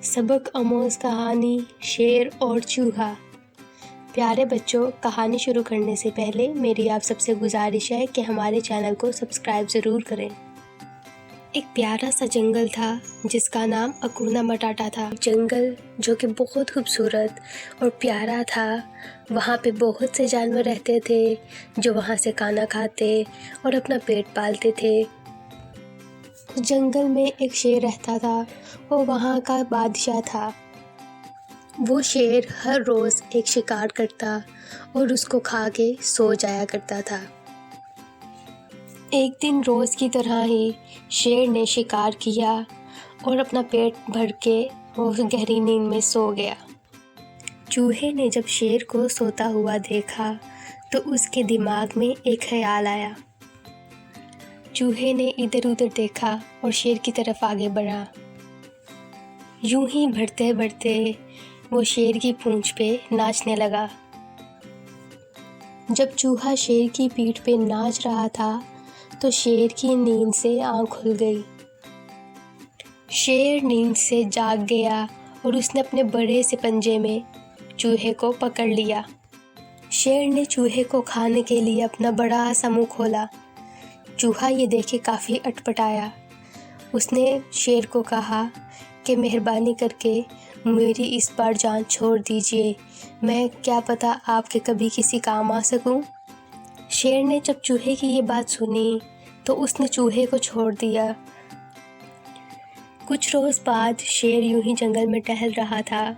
सबक आमोज़ कहानी शेर और चूहा। प्यारे बच्चों, कहानी शुरू करने से पहले मेरी आप सबसे गुजारिश है कि हमारे चैनल को सब्सक्राइब ज़रूर करें। एक प्यारा सा जंगल था जिसका नाम अकूना मटाटा था। जंगल जो कि बहुत खूबसूरत और प्यारा था। वहाँ पे बहुत से जानवर रहते थे जो वहाँ से खाना खाते और अपना पेट पालते थे। उस जंगल में एक शेर रहता था, वो वहाँ का बादशाह था। वो शेर हर रोज़ एक शिकार करता और उसको खा के सो जाया करता था। एक दिन रोज़ की तरह ही शेर ने शिकार किया और अपना पेट भर के वो गहरी नींद में सो गया। चूहे ने जब शेर को सोता हुआ देखा तो उसके दिमाग में एक ख्याल आया। चूहे ने इधर उधर देखा और शेर की तरफ आगे बढ़ा। यूं ही बढ़ते बढ़ते वो शेर की पूंछ पे नाचने लगा। जब चूहा शेर की पीठ पे नाच रहा था तो शेर की नींद से आँख खुल गई। शेर नींद से जाग गया और उसने अपने बड़े से पंजे में चूहे को पकड़ लिया। शेर ने चूहे को खाने के लिए अपना बड़ा सा मुंह खोला। चूहा ये देखे काफ़ी अटपटाया। उसने शेर को कहा कि मेहरबानी करके मेरी इस बार जान छोड़ दीजिए, मैं क्या पता आपके कभी किसी काम आ सकूं। शेर ने जब चूहे की ये बात सुनी तो उसने चूहे को छोड़ दिया। कुछ रोज़ बाद शेर यूं ही जंगल में टहल रहा था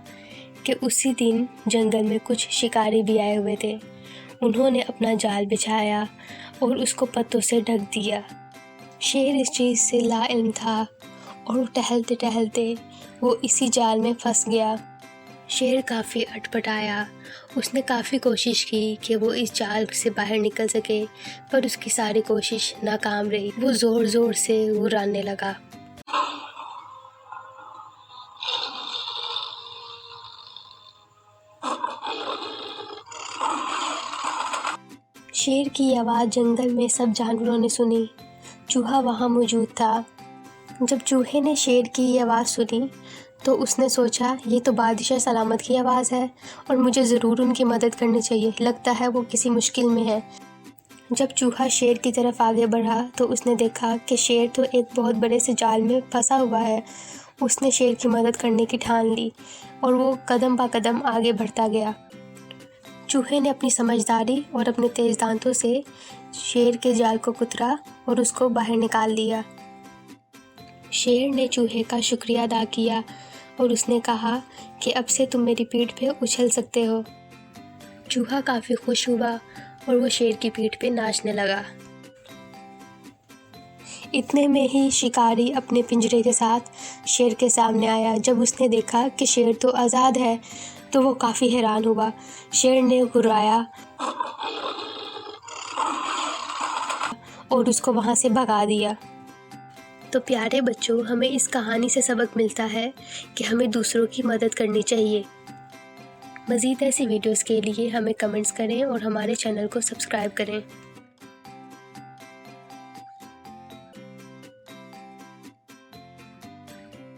कि उसी दिन जंगल में कुछ शिकारी भी आए हुए थे। उन्होंने अपना जाल बिछाया और उसको पत्तों से ढक दिया। शेर इस चीज़ से लाइल्म था और टहलते टहलते वो इसी जाल में फंस गया। शेर काफ़ी अटपटाया। उसने काफ़ी कोशिश की कि वो इस जाल से बाहर निकल सके, पर उसकी सारी कोशिश नाकाम रही। वो ज़ोर ज़ोर से गुर्राने लगा। शेर की आवाज़ जंगल में सब जानवरों ने सुनी। चूहा वहाँ मौजूद था। जब चूहे ने शेर की ये आवाज़ सुनी तो उसने सोचा ये तो बादशाह सलामत की आवाज़ है और मुझे ज़रूर उनकी मदद करनी चाहिए, लगता है वो किसी मुश्किल में है। जब चूहा शेर की तरफ आगे बढ़ा तो उसने देखा कि शेर तो एक बहुत बड़े से जाल में फंसा हुआ है। उसने शेर की मदद करने की ठान ली और वो कदम बा कदम आगे बढ़ता गया। चूहे ने अपनी समझदारी और अपने तेज़ दांतों से शेर के जाल को कुतरा और उसको बाहर निकाल लिया। शेर ने चूहे का शुक्रिया अदा किया और उसने कहा कि अब से तुम मेरी पीठ पे उछल सकते हो। चूहा काफ़ी खुश हुआ और वो शेर की पीठ पे नाचने लगा। इतने में ही शिकारी अपने पिंजरे के साथ शेर के सामने आया। जब उसने देखा कि शेर तो आज़ाद है तो वो काफ़ी हैरान हुआ। शेर ने गुर्राया और उसको वहाँ से भगा दिया। तो प्यारे बच्चों, हमें इस कहानी से सबक मिलता है कि हमें दूसरों की मदद करनी चाहिए। मज़ीद ऐसी वीडियोस के लिए हमें कमेंट्स करें और हमारे चैनल को सब्सक्राइब करें।